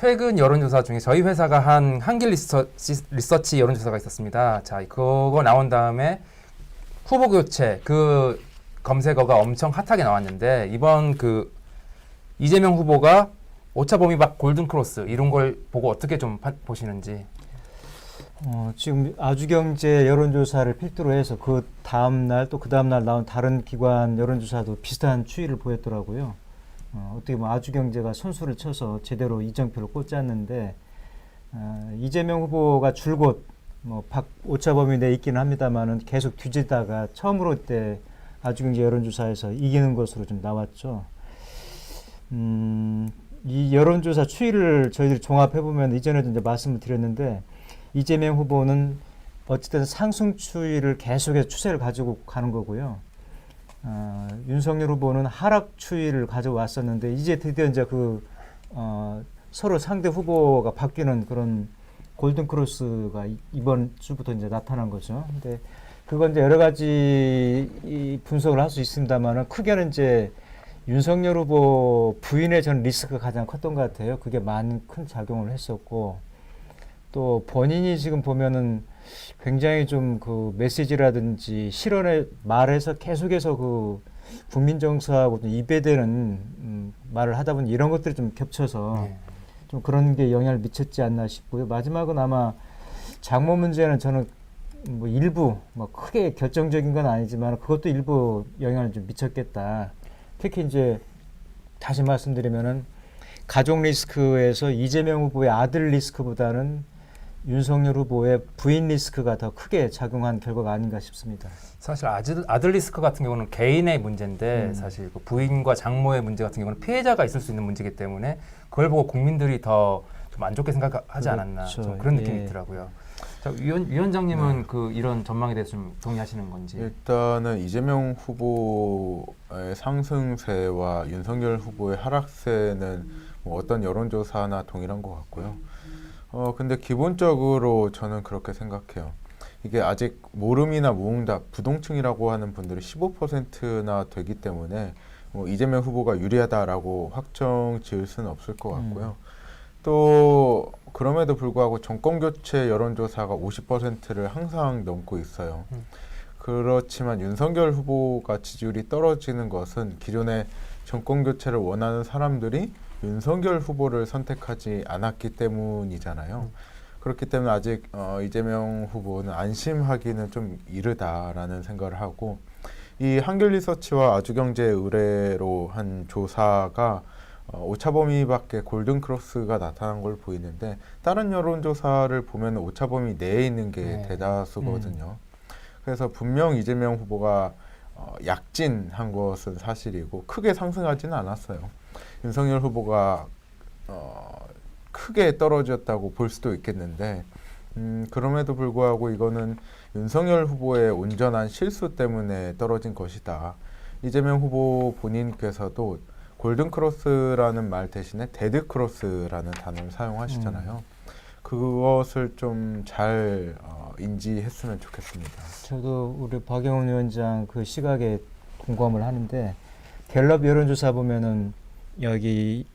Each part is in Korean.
최근 여론조사 중에 저희 회사가 한 한길 리서치 여론조사가 있었습니다. 자, 그거 나온 다음에 후보 교체 그 검색어가 엄청 핫하게 나왔는데 이번 그 이재명 후보가 오차범위박 골든크로스 이런 걸 보고 어떻게 좀 보시는지. 지금 아주경제 여론조사를 필두로 해서 그 다음날 또 그 다음날 나온 다른 기관 여론조사도 비슷한 추이를 보였더라고요. 어떻게 보면 아주경제가 선수를 쳐서 제대로 이정표를 꽂았는데 이재명 후보가 줄곧 오차범위 내에 있기는 합니다만은 계속 뒤지다가 처음으로 때 아주경제 여론조사에서 이기는 것으로 좀 나왔죠. 이 여론조사 추이를 저희들이 종합해 보면 이전에도 이제 말씀을 드렸는데 이재명 후보는 어쨌든 상승 추이를 계속해서 추세를 가지고 가는 거고요. 윤석열 후보는 하락 추이를 가져왔었는데 이제 드디어 이제 서로 상대 후보가 바뀌는 그런 골든 크로스가 이번 주부터 이제 나타난 거죠. 근데 그건 이제 여러 가지 분석을 할 수 있습니다만은 크게는 이제 윤석열 후보 부인의 전 리스크가 가장 컸던 것 같아요. 그게 많은 큰 작용을 했었고 또 본인이 지금 보면은 굉장히 좀 그 메시지라든지 실언의 말에서 계속해서 그 국민 정서하고 좀 이배되는 말을 하다 보니 이런 것들이 좀 겹쳐서 좀 그런 게 영향을 미쳤지 않나 싶고요. 마지막은 아마 장모 문제는 저는 뭐 일부 크게 결정적인 건 아니지만 그것도 일부 영향을 좀 미쳤겠다. 특히 이제 다시 말씀드리면은 가족 리스크에서 이재명 후보의 아들 리스크보다는 윤석열 후보의 부인 리스크가 더 크게 작용한 결과가 아닌가 싶습니다. 사실 아들 리스크 같은 경우는 개인의 문제인데 사실 그 부인과 장모의 문제 같은 경우는 피해자가 있을 수 있는 문제이기 때문에 그걸 보고 국민들이 더 좀 안 좋게 생각하지 그렇죠. 않았나 좀 그런 느낌이 있더라고요. 자, 위원장님은 그 이런 전망에 대해서 좀 동의하시는 건지? 일단은 이재명 후보의 상승세와 윤석열 후보의 하락세는 뭐 어떤 여론조사나 동일한 것 같고요. 근데 기본적으로 저는 그렇게 생각해요. 이게 아직 모름이나 무응답, 부동층이라고 하는 분들이 15%나 되기 때문에 뭐 이재명 후보가 유리하다라고 확정 지을 수는 없을 것 같고요. 또 그럼에도 불구하고 정권교체 여론조사가 50%를 항상 넘고 있어요. 그렇지만 윤석열 후보가 지지율이 떨어지는 것은 기존의 정권교체를 원하는 사람들이 윤석열 후보를 선택하지 않았기 때문이잖아요. 그렇기 때문에 아직 이재명 후보는 안심하기는 좀 이르다라는 생각을 하고 이 한길리서치와 아주경제 의뢰로 한 조사가 오차범위 밖에 골든크로스가 나타난 걸 보이는데 다른 여론조사를 보면 오차범위 내에 있는 게 대다수거든요. 그래서 분명 이재명 후보가 약진한 것은 사실이고 크게 상승하지는 않았어요. 윤석열 후보가 크게 떨어졌다고 볼 수도 있겠는데 그럼에도 불구하고 이거는 윤석열 후보의 온전한 실수 때문에 떨어진 것이다. 이재명 후보 본인께서도 골든크로스라는 말 대신에 데드크로스라는 단어를 사용하시잖아요. 그것을 좀 잘 인지했으면 좋겠습니다. 저도 우리 박영훈 위원장 그 시각에 공감을 하는데 갤럽 여론조사 보면은 여기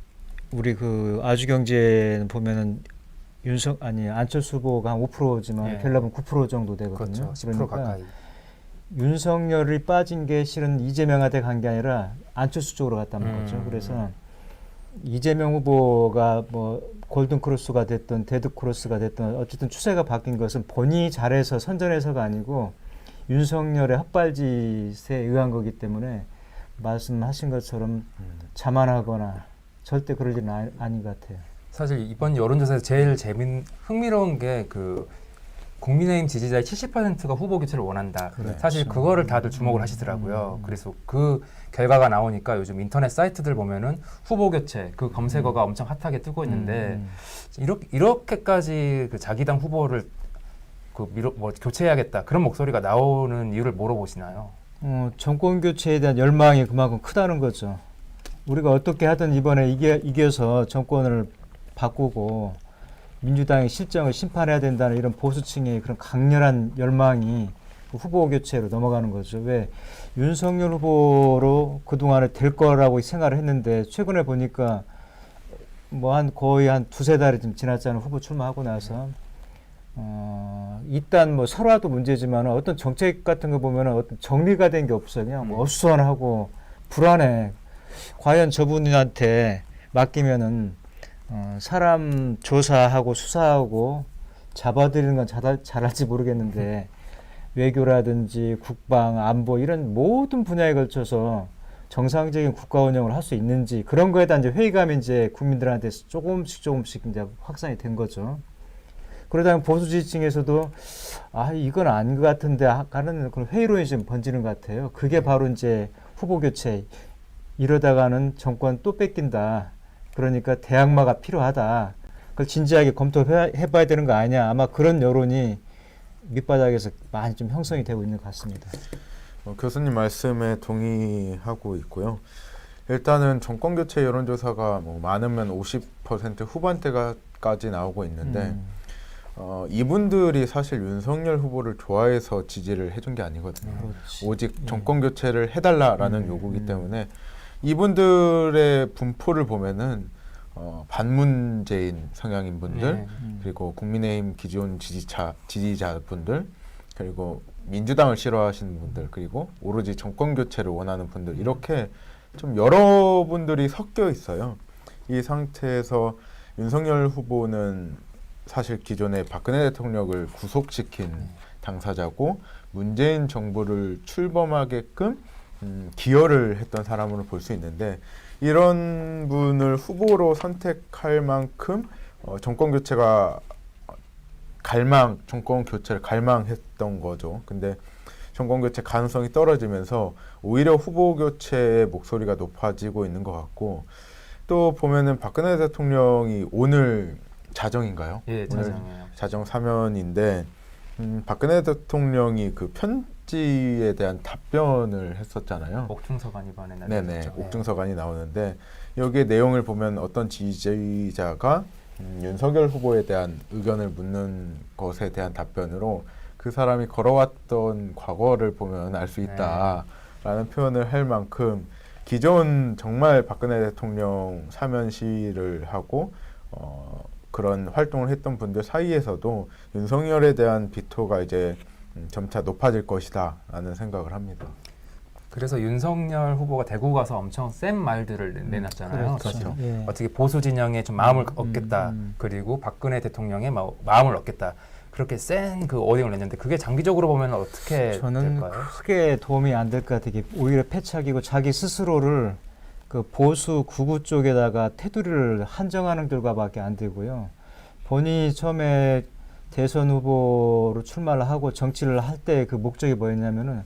우리 그 아주경제는 보면은 안철수 후보가 한 5%지만 갤럽은 9% 정도 되거든요. 그렇죠. 10% 가까이. 윤석열이 빠진 게 실은 이재명한테 간 게 아니라 안철수 쪽으로 갔다는 거죠. 그래서 이재명 후보가 뭐 골든크로스가 됐든 데드크로스가 됐든 어쨌든 추세가 바뀐 것은 본인이 잘해서 선전해서가 아니고 윤석열의 헛발짓에 의한 거기 때문에 말씀하신 것처럼 자만하거나 절대 그럴 일은 아닌 것 같아요. 사실 이번 여론조사에서 제일 흥미로운 게 그 국민의힘 지지자의 70%가 후보 교체를 원한다. 그렇죠. 사실 그거를 다들 주목을 하시더라고요. 그래서 그 결과가 나오니까 요즘 인터넷 사이트들 보면은 후보 교체 그 검색어가 엄청 핫하게 뜨고 있는데 이렇게까지 그 자기 당 후보를 교체해야겠다 그런 목소리가 나오는 이유를 뭐로 보시나요? 정권 교체에 대한 열망이 그만큼 크다는 거죠. 우리가 어떻게 하든 이번에 이겨서 정권을 바꾸고 민주당의 실정을 심판해야 된다는 이런 보수층의 그런 강렬한 열망이 후보 교체로 넘어가는 거죠. 왜 윤석열 후보로 그동안에 될 거라고 생각을 했는데 최근에 보니까 뭐 한 거의 한 두세 달이 좀 지났잖아요. 후보 출마하고 나서. 일단 뭐 설화도 문제지만 어떤 정책 같은 거 보면 어떤 정리가 된 게 없어요. 그냥 뭐 어수선하고 불안해. 과연 저분한테 맡기면은 사람 조사하고 수사하고 잡아들이는 건 잘할지 모르겠는데 외교라든지 국방, 안보 이런 모든 분야에 걸쳐서 정상적인 국가 운영을 할 수 있는지 그런 거에 대한 이제 회의감이 이제 국민들한테 조금씩 이제 확산이 된 거죠. 그러다 보면 보수 지지층에서도 이건 아닌 것 같은데 하는 그런 회의론이 좀 번지는 것 같아요. 그게 바로 이제 후보 교체. 이러다가는 정권 또 뺏긴다. 그러니까 대항마가 필요하다. 그걸 진지하게 검토해봐야 되는 거 아니냐. 아마 그런 여론이 밑바닥에서 많이 좀 형성이 되고 있는 것 같습니다. 교수님 말씀에 동의하고 있고요. 일단은 정권 교체 여론조사가 뭐 많으면 50% 후반대까지 나오고 있는데 이분들이 사실 윤석열 후보를 좋아해서 지지를 해준 게 아니거든요. 그렇지. 오직 정권 교체를 해달라라는 요구기 때문에 이분들의 분포를 보면은 반문재인 성향인 분들 그리고 국민의힘 기존 지지자분들 그리고 민주당을 싫어하시는 분들 그리고 오로지 정권 교체를 원하는 분들 이렇게 좀 여러분들이 섞여 있어요. 이 상태에서 윤석열 후보는 사실 기존에 박근혜 대통령을 구속시킨 당사자고 문재인 정부를 출범하게끔 기여를 했던 사람으로 볼 수 있는데 이런 분을 후보로 선택할 만큼 정권 교체를 갈망했던 거죠. 근데 정권 교체 가능성이 떨어지면서 오히려 후보 교체의 목소리가 높아지고 있는 것 같고 또 보면은 박근혜 대통령이 오늘 자정인가요? 예, 오늘 자정이에요. 자정 사면인데 박근혜 대통령이 그 편지에 대한 답변을 했었잖아요. 옥중서관 이번에 네네, 옥중서관이 나오는데 여기에 내용을 보면 어떤 지지자가 윤석열 후보에 대한 의견을 묻는 것에 대한 답변으로 그 사람이 걸어왔던 과거를 보면 알 수 있다라는 표현을 할 만큼 기존 정말 박근혜 대통령 사면 시위를 하고 그런 활동을 했던 분들 사이에서도 윤석열에 대한 비토가 이제 점차 높아질 것이다라는 생각을 합니다. 그래서 윤석열 후보가 대구 가서 엄청 센 말들을 내놨잖아요. 그렇죠. 예. 어떻게 보수 진영에 좀 마음을 얻겠다. 그리고 박근혜 대통령의 마음을 얻겠다. 그렇게 센 그 어딩을 냈는데 그게 장기적으로 보면 어떻게 저는 될까요? 크게 도움이 안 될 것 같아요. 오히려 패착이고 자기 스스로를 그 보수 구구 쪽에다가 테두리를 한정하는 결과밖에 안 되고요. 본인이 처음에 대선 후보로 출마를 하고 정치를 할 때 그 목적이 뭐였냐면은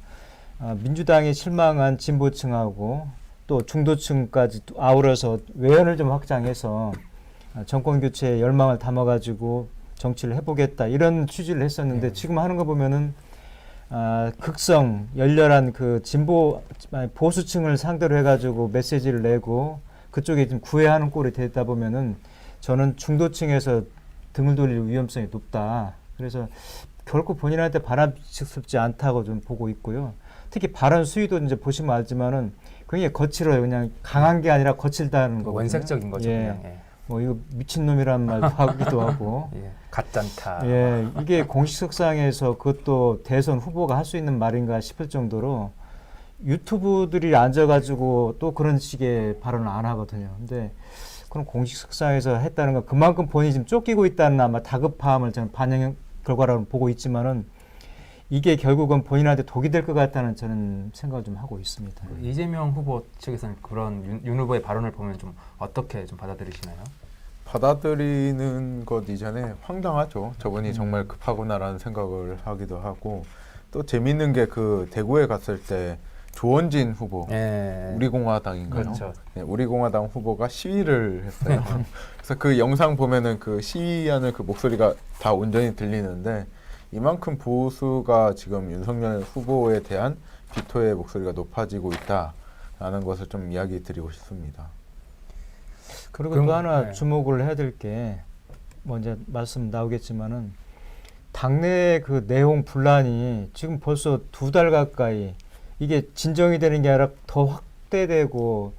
민주당이 실망한 진보층하고 또 중도층까지 아우러서 외연을 좀 확장해서 정권 교체에 열망을 담아가지고 정치를 해보겠다 이런 취지를 했었는데 지금 하는 거 보면은 극성 열렬한 그 진보 보수층을 상대로 해가지고 메시지를 내고 그쪽에 좀 구애하는 꼴이 되다 보면은 저는 중도층에서 등을 돌릴 위험성이 높다. 그래서 결코 본인한테 바람직스럽지 않다고 좀 보고 있고요. 특히 발언 수위도 이제 보시면 알지만은 굉장히 거칠어요. 그냥 강한 게 아니라 거칠다는 거거든요. 원색적인 거죠. 예. 그냥. 예. 뭐 이거 미친놈이란 말도 하기도 하고. 예. 가짠타. 예, 이게 공식석상에서 그것도 대선 후보가 할 수 있는 말인가 싶을 정도로 유튜브들이 앉아가지고 또 그런 식의 발언을 안 하거든요. 근데 그런 공식석상에서 했다는 건 그만큼 본인이 지금 쫓기고 있다는 아마 다급함을 저는 반영 결과라고 보고 있지만은 이게 결국은 본인한테 독이 될 것 같다는 저는 생각을 좀 하고 있습니다. 이재명 후보 측에서는 그런 윤 후보의 발언을 보면 좀 어떻게 좀 받아들이시나요? 받아들이는 것 이전에 황당하죠. 저분이 정말 급하구나라는 생각을 하기도 하고 또 재밌는 게 그 대구에 갔을 때 조원진 후보 예. 우리공화당인가요? 그렇죠. 네, 우리공화당 후보가 시위를 했어요. 그래서 그 영상 보면은 그 시위하는 그 목소리가 다 온전히 들리는데 이만큼 보수가 지금 윤석열 후보에 대한 비토의 목소리가 높아지고 있다라는 것을 좀 이야기 드리고 싶습니다. 그리고 또 하나 네. 주목을 해야 될 게 먼저 말씀 나오겠지만은 당내 그 내용 분란이 지금 벌써 2달 가까이 이게 진정이 되는 게 아니라 더 확대되고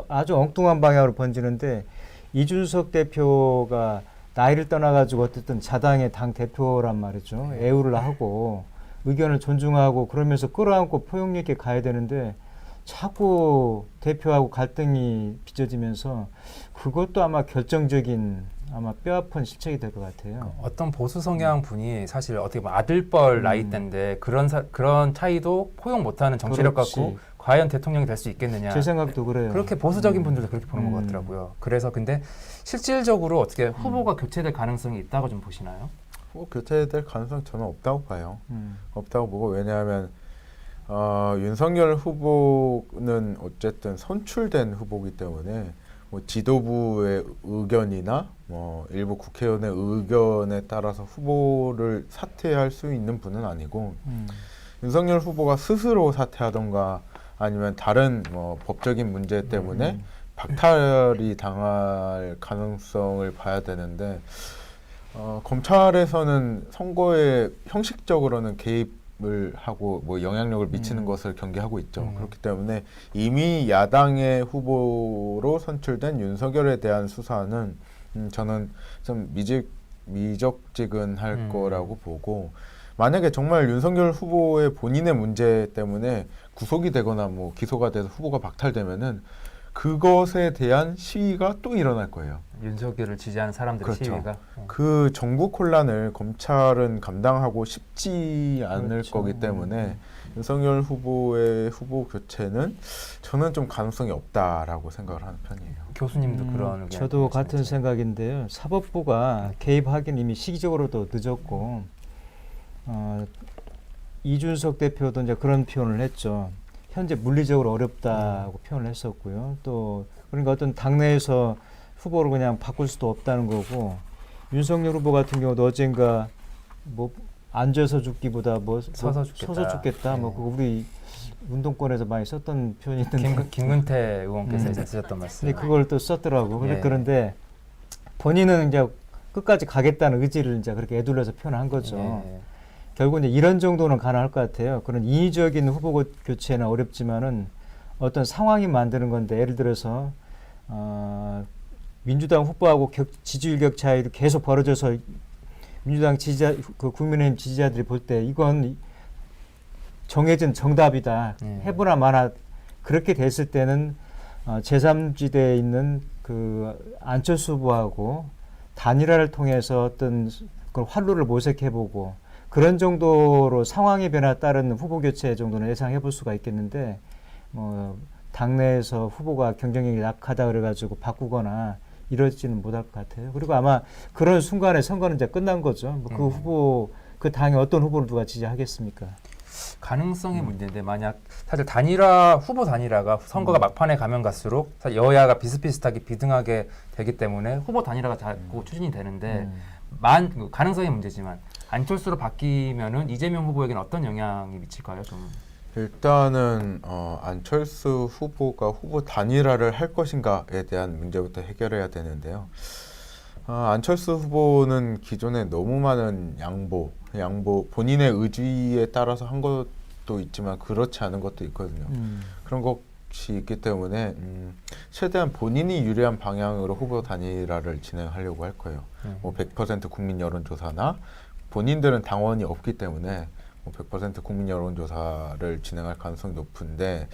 아주 엉뚱한 방향으로 번지는데 이준석 대표가 나이를 떠나가지고 어쨌든 자당의 당 대표란 말이죠. 애우를 하고 의견을 존중하고 그러면서 끌어안고 포용력 있게 가야 되는데 자꾸 대표하고 갈등이 빚어지면서 그것도 아마 결정적인 아마 뼈아픈 실책이 될 것 같아요. 어떤 보수 성향 분이 사실 어떻게 보면 아들뻘 나이대인데 그런 차이도 포용 못하는 정치력 그렇지. 갖고 과연 대통령이 될 수 있겠느냐. 제 생각도 그래요. 그렇게 보수적인 분들도 그렇게 보는 것 같더라고요. 그래서 근데 실질적으로 어떻게 후보가 교체될 가능성이 있다고 좀 보시나요? 교체될 가능성 저는 없다고 봐요. 음. 없다고 보고 왜냐하면 윤석열 후보는 어쨌든 선출된 후보이기 때문에 뭐 지도부의 의견이나 뭐 일부 국회의원의 의견에 따라서 후보를 사퇴할 수 있는 분은 아니고 윤석열 후보가 스스로 사퇴하던가 아니면 다른 뭐 법적인 문제 때문에 박탈이 당할 가능성을 봐야 되는데 검찰에서는 선거에 형식적으로는 개입을 하고 뭐 영향력을 미치는 것을 경계하고 있죠. 그렇기 때문에 이미 야당의 후보로 선출된 윤석열에 대한 수사는 저는 좀 미적지근할 거라고 보고 만약에 정말 윤석열 후보의 본인의 문제 때문에 구속이 되거나 뭐 기소가 돼서 후보가 박탈되면은 그것에 대한 시위가 또 일어날 거예요. 윤석열을 지지하는 사람들의 그렇죠. 시위가. 그 정부 혼란을 검찰은 감당하고 싶지 않을 그렇죠. 거기 때문에 윤석열 후보의 후보 교체는 저는 좀 가능성이 없다라고 생각을 하는 편이에요. 교수님도 그런 의견 저도 같은 말씀하시죠? 생각인데요. 사법부가 개입하기는 이미 시기적으로도 늦었고 이준석 대표도 이제 그런 표현을 했죠. 현재 물리적으로 어렵다고 표현을 했었고요. 또 그러니까 어떤 당내에서 후보를 그냥 바꿀 수도 없다는 거고 윤석열 후보 같은 경우도 어젠가 뭐 앉아서 죽기보다 서서 죽겠다. 뭐 네. 그거 우리 운동권에서 많이 썼던 표현이 있는데 김근태 의원께서 이제 쓰셨던 말씀. 근데 그걸 또 썼더라고. 예. 그런데 본인은 이제 끝까지 가겠다는 의지를 이제 그렇게 애둘러서 표현한 거죠. 예. 결국 이제 이런 정도는 가능할 것 같아요. 그런 인위적인 후보 교체는 어렵지만은 어떤 상황이 만드는 건데 예를 들어서 민주당 후보하고 지지율 격차이 계속 벌어져서 민주당 지지자, 그 국민의힘 지지자들이 볼 때 이건 정해진 정답이다. 해보나 마나 그렇게 됐을 때는 제3지대에 있는 그 안철수 후보하고 단일화를 통해서 어떤 그 활로를 모색해보고 그런 정도로 상황의 변화에 따른 후보 교체 정도는 예상해 볼 수가 있겠는데 뭐 당내에서 후보가 경쟁력이 약하다 그래가지고 바꾸거나 이러지는 못할 것 같아요. 그리고 아마 그런 순간에 선거는 이제 끝난 거죠. 뭐그 후보 그 당에 어떤 후보를 누가 지지하겠습니까? 가능성의 문제인데 만약 사실 후보 단일화가 선거가 막판에 가면 갈수록 사실 여야가 비슷비슷하게 비등하게 되기 때문에 후보 단일화가 자꾸 추진이 되는데 가능성의 문제지만 안철수로 바뀌면은 이재명 후보에게는 어떤 영향이 미칠까요? 좀 일단은 안철수 후보가 후보 단일화를 할 것인가에 대한 문제부터 해결해야 되는데요. 안철수 후보는 기존에 너무 많은 양보 본인의 의지에 따라서 한 것도 있지만 그렇지 않은 것도 있거든요. 그런 것이 있기 때문에 최대한 본인이 유리한 방향으로 후보 단일화를 진행하려고 할 거예요. 뭐 100% 국민 여론조사나 본인들은 당원이 없기 때문에 100% 국민 여론조사를 진행할 가능성이 높은데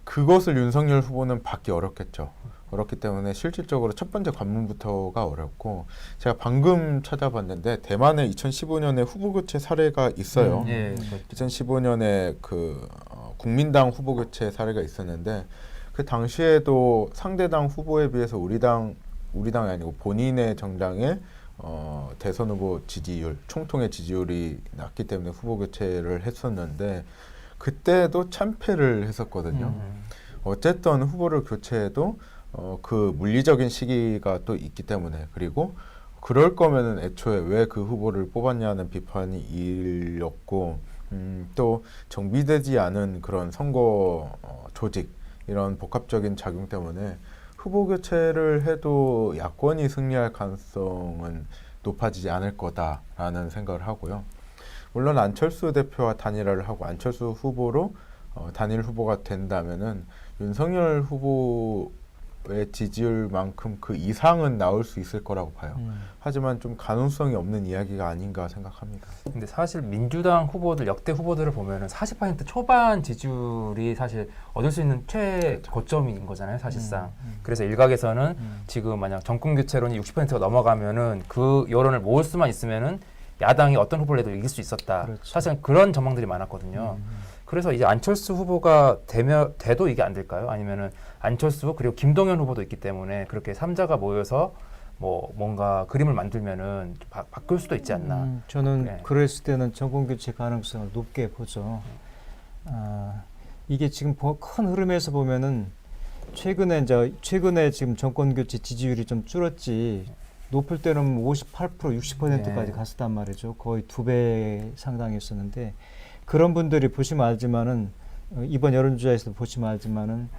그것을 윤석열 후보는 받기 어렵겠죠. 어렵기 때문에 실질적으로 첫 번째 관문부터가 어렵고 제가 방금 찾아봤는데 대만에 2015년에 후보 교체 사례가 있어요. 예. 2015년에 그 국민당 후보 교체 사례가 있었는데 그 당시에도 상대당 후보에 비해서 우리당이 아니고 본인의 정당의 대선 후보 지지율, 총통의 지지율이 낮기 때문에 후보 교체를 했었는데 그때도 참패를 했었거든요. 어쨌든 후보를 교체해도 그 물리적인 시기가 또 있기 때문에 그리고 그럴 거면은 애초에 왜 그 후보를 뽑았냐는 비판이 일렸고 또 정비되지 않은 그런 선거 조직 이런 복합적인 작용 때문에 후보 교체를 해도 야권이 승리할 가능성은 높아지지 않을 거다라는 생각을 하고요. 물론 안철수 대표와 단일화를 하고 안철수 후보로 단일 후보가 된다면은 윤석열 후보 후보의 지지율만큼 그 이상은 나올 수 있을 거라고 봐요. 하지만 좀 가능성이 없는 이야기가 아닌가 생각합니다. 근데 사실 민주당 후보들 역대 후보들을 보면은 40% 초반 지지율이 사실 얻을 수 있는 최고점인 거잖아요, 사실상. 그래서 일각에서는 지금 만약 정권 교체론이 60%가 넘어가면은 그 여론을 모을 수만 있으면은 야당이 어떤 후보를 해도 이길 수 있었다. 그렇죠. 사실 그런 전망들이 많았거든요. 그래서 이제 안철수 후보가 돼도 이게 안 될까요? 아니면은 안철수 그리고 김동연 후보도 있기 때문에 그렇게 3자가 모여서 뭐 뭔가 그림을 만들면은 바꿀 수도 있지 않나. 저는 네. 그랬을 때는 정권 교체 가능성을 높게 보죠. 이게 지금 큰 흐름에서 보면은 최근에 지금 정권 교체 지지율이 좀 줄었지. 높을 때는 58%, 60%까지 네. 갔었단 말이죠. 거의 2배 상당했었는데 그런 분들이 보시면 알지만은 이번 여론조사에서도 보시면 알지만은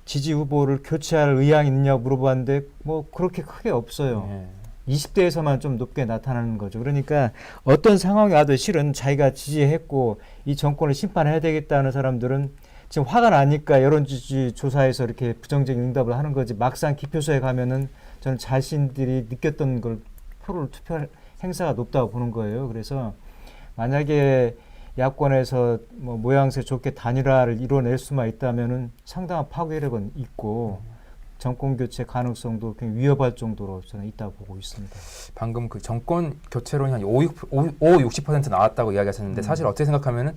지지 후보를 교체할 의향이 있냐 물어봤는데 뭐 그렇게 크게 없어요. 네. 20대에서만 좀 높게 나타나는 거죠. 그러니까 어떤 상황이 와도 실은 자기가 지지했고 이 정권을 심판해야 되겠다는 사람들은 지금 화가 나니까 여론조사에서 이렇게 부정적인 응답을 하는 거지 막상 기표소에 가면은 저는 자신들이 느꼈던 걸 표를 투표할 행사가 높다고 보는 거예요. 그래서 만약에 야권에서 뭐 모양새 좋게 단일화를 이뤄낼 수만 있다면은 상당한 파괴력은 있고 정권 교체 가능성도 굉장히 위협할 정도로 저는 있다고 보고 있습니다. 방금 그 정권 교체론이 한 60% 나왔다고 이야기하셨는데 사실 어떻게 생각하면은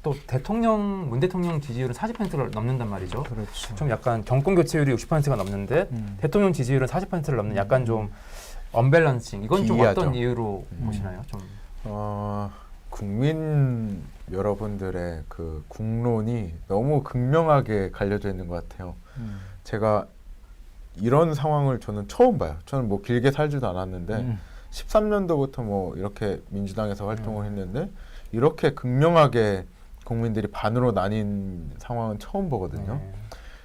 또 문 대통령 지지율은 40%를 넘는단 말이죠. 그렇죠. 좀 약간 정권 교체율이 60%가 넘는데 대통령 지지율은 40%를 넘는 약간 좀 언밸런싱. 이건 좀 기이하죠. 어떤 이유로 보시나요? 좀 국민 여러분들의 그 국론이 너무 극명하게 갈려져 있는 것 같아요. 제가 이런 상황을 저는 처음 봐요. 저는 뭐 길게 살지도 않았는데 13년도부터 뭐 이렇게 민주당에서 활동을 했는데 이렇게 극명하게 국민들이 반으로 나뉜 상황은 처음 보거든요.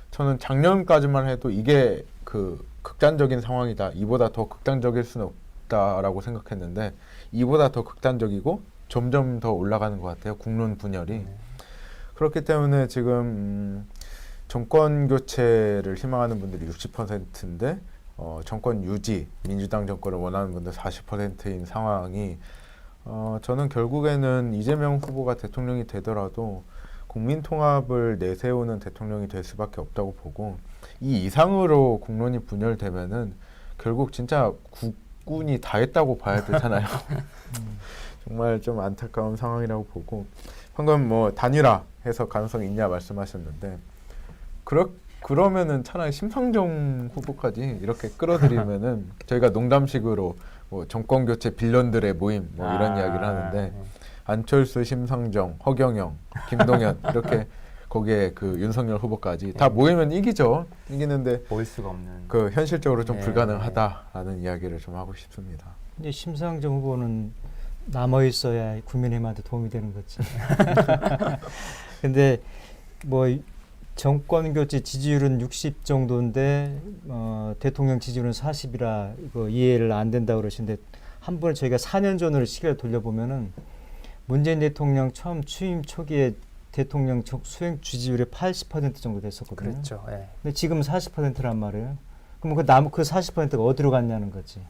저는 작년까지만 해도 이게 그 극단적인 상황이다. 이보다 더 극단적일 수는 없다라고 생각했는데 이보다 더 극단적이고 점점 더 올라가는 것 같아요. 국론 분열이. 그렇기 때문에 지금 정권 교체를 희망하는 분들이 60%인데 정권 유지, 민주당 정권을 원하는 분들 40%인 상황이 저는 결국에는 이재명 후보가 대통령이 되더라도 국민 통합을 내세우는 대통령이 될 수밖에 없다고 보고 이 이상으로 국론이 분열되면은 결국 진짜 국군이 다 했다고 봐야 되잖아요. 정말 좀 안타까운 상황이라고 보고 방금 뭐 단일화해서 가능성이 있냐 말씀하셨는데 그러면은 차라리 심상정 후보까지 이렇게 끌어들이면은 저희가 농담식으로 뭐 정권 교체 빌런들의 모임 뭐 이런 이야기를 하는데 안철수, 심상정, 허경영, 김동연 이렇게 거기에 그 윤석열 후보까지 다 모이면 이기죠. 이기는데 보일 수가 없는. 그 현실적으로 좀 네. 불가능하다라는 이야기를 좀 하고 싶습니다. 이제 심상정 후보는 남아 있어야 국민의힘한테 도움이 되는 거지. 근데 뭐 정권 교체 지지율은 60 정도인데 대통령 지지율은 40이라 이거 이해를 안 된다 그러시는데 한 번에 저희가 4년 전으로 시계를 돌려보면은 문재인 대통령 처음 취임 초기에 대통령 수행 지지율이 80% 정도 됐었거든요. 그렇죠. 예. 근데 지금 40%란 말이에요. 그럼 그 40%가 어디로 갔냐는 거지.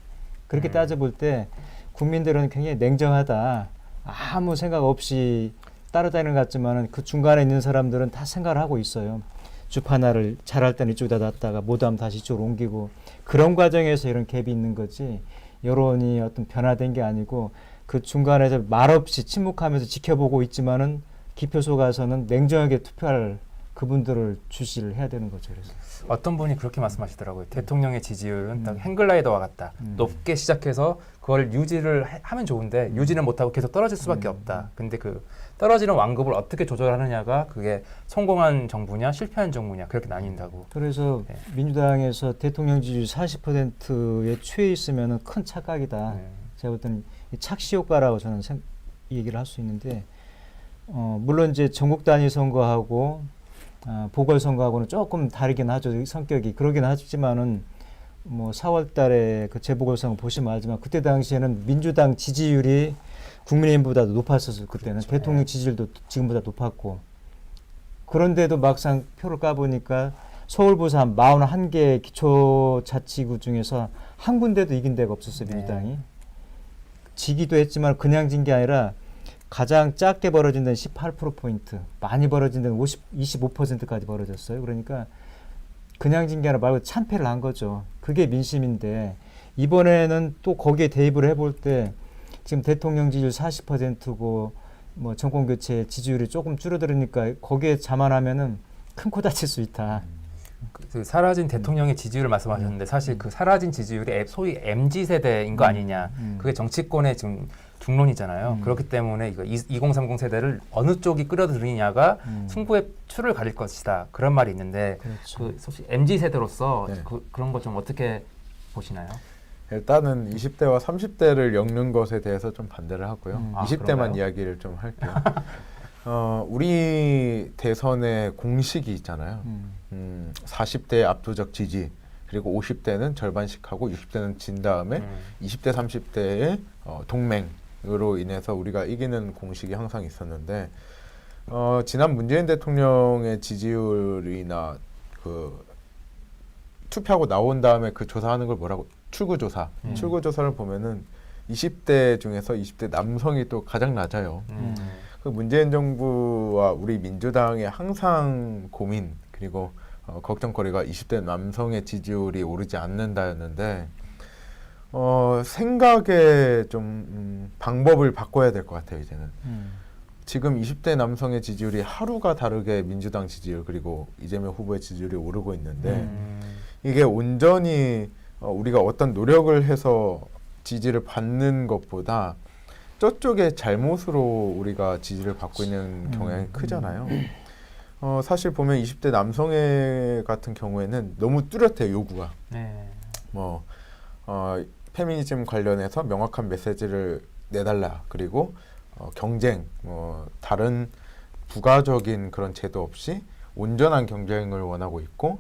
그렇게 따져볼 때 국민들은 굉장히 냉정하다. 아무 생각 없이 따라다니는 것 같지만은 그 중간에 있는 사람들은 다 생각을 하고 있어요. 주파나를 잘할 때는 이쪽에다 놨다가 못하면 다시 이쪽으로 옮기고 그런 과정에서 이런 갭이 있는 거지 여론이 어떤 변화된 게 아니고 그 중간에서 말없이 침묵하면서 지켜보고 있지만은 기표소 가서는 냉정하게 투표할 그분들을 주시를 해야 되는 거죠. 그래서 어떤 분이 그렇게 말씀하시더라고요. 대통령의 지지율은 딱 행글라이더와 같다. 높게 시작해서 그걸 유지를 하면 좋은데 유지는 못하고 계속 떨어질 수밖에 없다. 근데 그 떨어지는 완급을 어떻게 조절하느냐가 그게 성공한 정부냐 실패한 정부냐 그렇게 나뉜다고. 그래서 네. 민주당에서 대통령 지지율 40%에 취해 있으면 큰 착각이다. 네. 제가 볼 때는 착시 효과라고 저는 이 얘기를 할 수 있는데 물론 이제 전국 단위 선거하고 보궐선거하고는 조금 다르긴 하죠. 성격이 그러긴 하지만은 뭐 4월달에 그 재보궐선거 보시면 알지만 그때 당시에는 민주당 지지율이 국민의힘보다도 높았었어요. 그때는 그렇죠. 대통령 지지율도 지금보다 높았고 그런데도 막상 표를 까보니까 서울, 부산 41개 기초자치구 중에서 한 군데도 이긴 데가 없었어요. 네. 민주당이. 지기도 했지만 그냥 진 게 아니라 가장 작게 벌어진 데는 18%포인트, 많이 벌어진 데는 25%까지 벌어졌어요. 그러니까 그냥 진 게 아니라 말고 참패를 한 거죠. 그게 민심인데 이번에는 또 거기에 대입을 해볼 때 지금 대통령 지지율 40%고 뭐 정권 교체 지지율이 조금 줄어들으니까 거기에 자만하면은 큰 코 다칠 수 있다. 그 사라진 대통령의 지지율을 말씀하셨는데 사실 그 사라진 지지율이 소위 MZ 세대인 거 아니냐. 그게 정치권의 지금 중론이잖아요. 그렇기 때문에 이거 2030 세대를 어느 쪽이 끌어들이냐가 승부의 추를 가릴 것이다. 그런 말이 있는데 그렇죠. 그 혹시 MZ 세대로서 네. 그런 거 좀 어떻게 보시나요? 일단은 20대와 30대를 엮는 것에 대해서 좀 반대를 하고요. 아, 20대만 그런가요? 이야기를 좀 할게요. 우리 대선의 공식이 있잖아요. 40대의 압도적 지지, 그리고 50대는 절반씩 하고 60대는 진 다음에 20대, 30대의 동맹으로 인해서 우리가 이기는 공식이 항상 있었는데 지난 문재인 대통령의 지지율이나 그 투표하고 나온 다음에 그 조사하는 걸 뭐라고 출구조사. 출구조사를 보면은 20대 중에서 20대 남성이 또 가장 낮아요. 그 문재인 정부와 우리 민주당의 항상 고민 그리고 걱정거리가 20대 남성의 지지율이 오르지 않는다였는데 생각의 좀 방법을 바꿔야 될 것 같아요. 이제는 지금 20대 남성의 지지율이 하루가 다르게 민주당 지지율 그리고 이재명 후보의 지지율이 오르고 있는데 이게 온전히 우리가 어떤 노력을 해서 지지를 받는 것보다 저쪽의 잘못으로 우리가 지지를 받고 있는 경향이 크잖아요. 사실 보면 20대 남성의 같은 경우에는 너무 뚜렷해요, 요구가. 네. 뭐 페미니즘 관련해서 명확한 메시지를 내달라. 그리고 경쟁, 다른 부가적인 그런 제도 없이 온전한 경쟁을 원하고 있고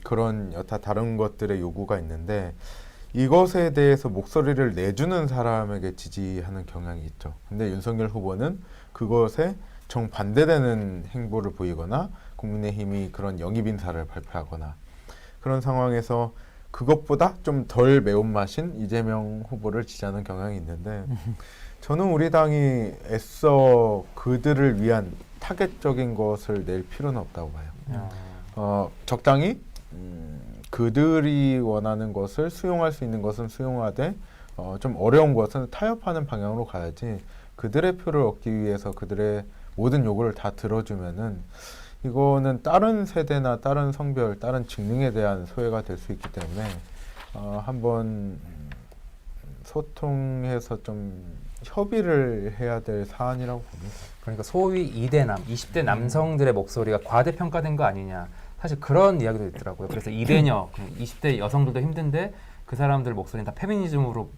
그런 여타 다른 것들의 요구가 있는데 이것에 대해서 목소리를 내주는 사람에게 지지하는 경향이 있죠. 근데 윤석열 후보는 그것에 정반대되는 행보를 보이거나 국민의힘이 그런 영입 인사를 발표하거나 그런 상황에서 그것보다 좀 덜 매운맛인 이재명 후보를 지지하는 경향이 있는데 저는 우리 당이 애써 그들을 위한 타겟적인 것을 낼 필요는 없다고 봐요. 적당히 그들이 원하는 것을 수용할 수 있는 것은 수용하되 좀 어려운 것은 타협하는 방향으로 가야지 그들의 표를 얻기 위해서 그들의 모든 요구를 다 들어주면은 이거는 다른 세대나 다른 성별, 다른 직능에 대한 소외가 될 수 있기 때문에 한번 소통해서 좀 협의를 해야 될 사안이라고 봅니다. 그러니까 소위 2대남, 20대 남성들의 목소리가 과대평가된 거 아니냐. 사실 그런 이야기도 있더라고요. 그래서 2대녀, 20대 여성들도 힘든데 그 사람들 목소리는 다 페미니즘으로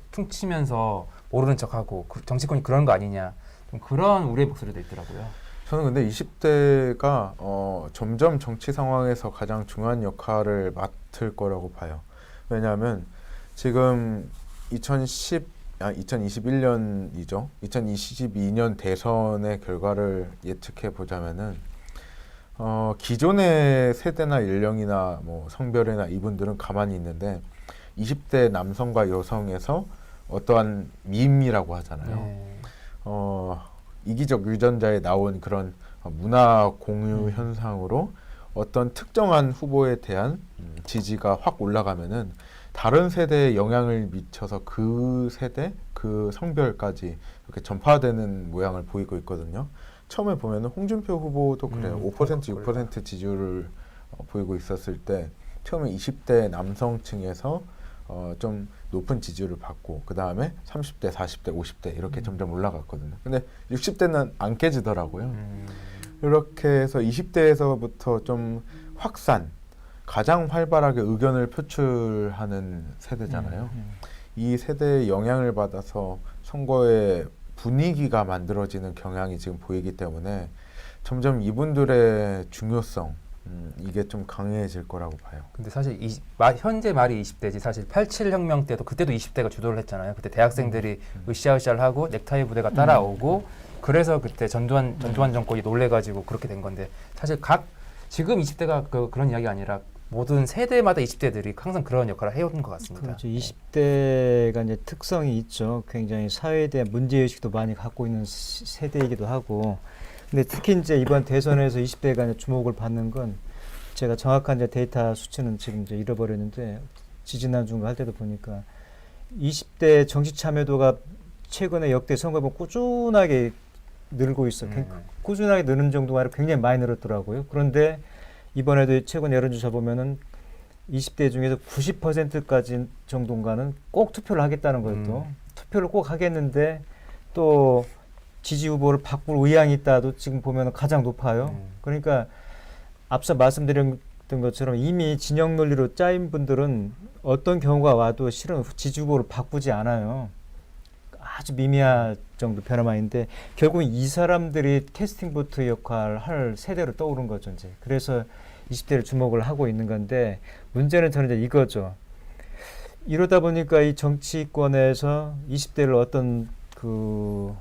퉁치면서 모르는 척하고 정치권이 그런 거 아니냐. 좀 그런 우리의 목소리도 있더라고요. 저는 근데 20대가 점점 정치 상황에서 가장 중요한 역할을 맡을 거라고 봐요. 왜냐하면 지금 2021년이죠. 2022년 대선의 결과를 예측해 보자면은 기존의 세대나 연령이나 뭐 성별이나 이분들은 가만히 있는데 20대 남성과 여성에서 어떠한 밈이라고 하잖아요. 네. 이기적 유전자에 나온 그런 문화 공유 현상으로 어떤 특정한 후보에 대한 지지가 확 올라가면은 다른 세대에 영향을 미쳐서 그 세대, 그 성별까지 이렇게 전파되는 모양을 보이고 있거든요. 처음에 보면은 홍준표 후보도 그래요. 5%, 6% 지지율을 보이고 있었을 때 처음에 20대 남성층에서 좀 높은 지지율을 받고 그 다음에 30대, 40대, 50대 이렇게 점점 올라갔거든요. 근데 60대는 안 깨지더라고요. 이렇게 해서 20대에서부터 좀 확산, 가장 활발하게 의견을 표출하는 세대잖아요. 이 세대의 영향을 받아서 선거의 분위기가 만들어지는 경향이 지금 보이기 때문에 점점 이분들의 중요성 이게 좀 강해질 거라고 봐요. 근데 사실 현재 말이 20대지 사실 87혁명 때도 그때도 20대가 주도를 했잖아요. 그때 대학생들이 으쌰으쌰하고 넥타이 부대가 따라오고 그래서 그때 전두환 정권이 놀래가지고 그렇게 된 건데 사실 각 지금 20대가 그런 이야기가 아니라 모든 세대마다 20대들이 항상 그런 역할을 해온 것 같습니다. 그렇죠. 네. 20대가 이제 특성이 있죠. 굉장히 사회에 대한 문제의식도 많이 갖고 있는 세대이기도 하고. 근데 특히 이제 이번 대선에서 20대가 이제 주목을 받는 건 제가 정확한 이제 데이터 수치는 지금 이제 잃어버렸는데 지지난주인가 할 때도 보니까 20대 정치 참여도가 최근에 역대 선거에 보면 꾸준하게 늘고 있어. 꾸준하게 느는 정도가 아니라 굉장히 많이 늘었더라고요. 그런데 이번에도 최근 여론조사 보면은 20대 중에서 90%까지 정도인가는 꼭 투표를 하겠다는 거예요. 또 투표를 꼭 하겠는데 또 지지 후보를 바꿀 의향이 있다도 지금 보면 가장 높아요. 그러니까 앞서 말씀드렸던 것처럼 이미 진영 논리로 짜인 분들은 어떤 경우가 와도 실은 지지 후보를 바꾸지 않아요. 아주 미미한 정도 변화만 있는데 결국 이 사람들이 캐스팅 보트 역할을 할 세대로 떠오른 거죠. 이제. 그래서 20대를 주목을 하고 있는 건데 문제는 저는 이제 이거죠. 이러다 보니까 이 정치권에서 20대를 어떤 그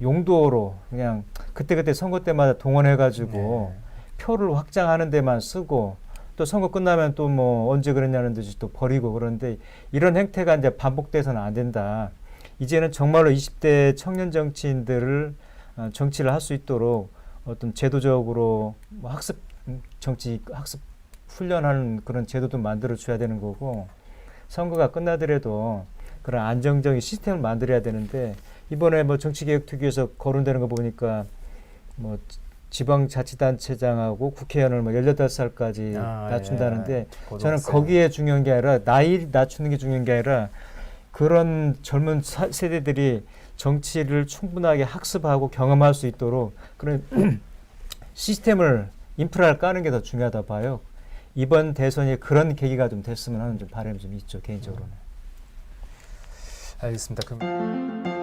용도로 그냥 그때그때 선거 때마다 동원해가지고 표를 확장하는 데만 쓰고 또 선거 끝나면 또 뭐 언제 그랬냐는 듯이 또 버리고 그런데 이런 행태가 이제 반복돼서는 안 된다. 이제는 정말로 20대 청년 정치인들을 정치를 할 수 있도록 어떤 제도적으로 뭐 정치 학습 훈련하는 그런 제도도 만들어 줘야 되는 거고 선거가 끝나더라도 그런 안정적인 시스템을 만들어야 되는데 이번에 뭐 정치개혁특위에서 거론되는 거 보니까 뭐 지방자치단체장하고 국회의원을 뭐 18살까지 낮춘다는데 저는 거기에 중요한 게 아니라 나이 낮추는 게 중요한 게 아니라 그런 젊은 세대들이 정치를 충분하게 학습하고 경험할 수 있도록 그런 시스템을 인프라를 까는 게 더 중요하다 봐요. 이번 대선이 그런 계기가 좀 됐으면 하는 좀 바람이 좀 있죠, 개인적으로는. 알겠습니다. 그럼